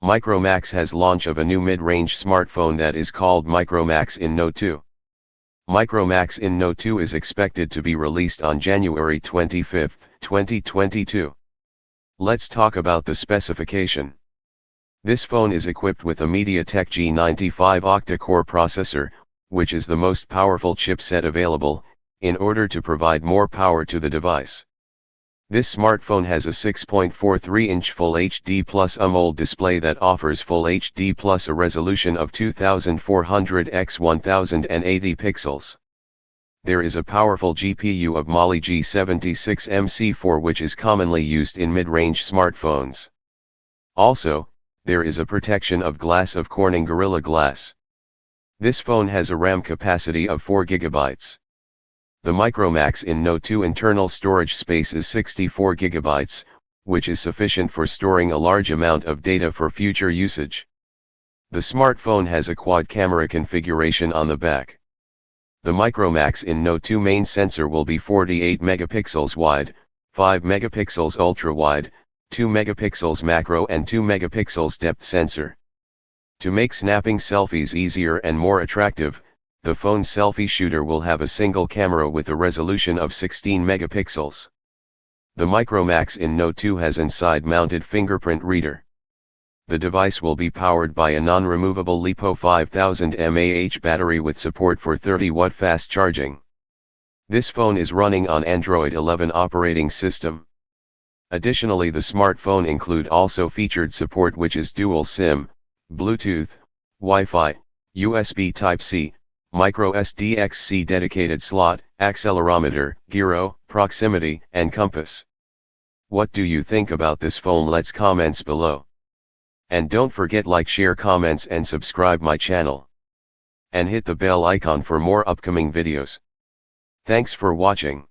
Micromax has launch of a new mid-range smartphone that is called Micromax Inno 2. Micromax Inno 2 is expected to be released on January 25, 2022. Let's talk about the specification. This phone is equipped with a MediaTek G95 Octa core processor, which is the most powerful chipset available, in order to provide more power to the device. This smartphone has a 6.43-inch Full HD Plus Amoled display that offers Full HD Plus a resolution of 2400 x 1080 pixels. There is a powerful GPU of Mali-G76 MC4 which is commonly used in mid-range smartphones. Also, there is a protection of glass of Corning Gorilla Glass. This phone has a RAM capacity of 4 GB. The Micromax Inno 2 internal storage space is 64 GB, which is sufficient for storing a large amount of data for future usage. The smartphone has a quad camera configuration on the back. The Micromax Inno 2 main sensor will be 48 megapixels wide, 5 megapixels ultra wide, 2 megapixels macro and 2 megapixels depth sensor. To make snapping selfies easier and more attractive, the phone's selfie shooter will have a single camera with a resolution of 16 megapixels. The Micromax Inno 2 has inside-mounted fingerprint reader. The device will be powered by a non-removable LiPo 5000 mAh battery with support for 30-watt fast charging. This phone is running on Android 11 operating system. Additionally, the smartphone include also featured support which is dual SIM, Bluetooth, Wi-Fi, USB Type-C, microSD XC dedicated slot, accelerometer, gyro, proximity, and compass. What do you think about this phone? Let's comments below. And don't forget like, share, comments and subscribe my channel. And hit the bell icon for more upcoming videos. Thanks for watching.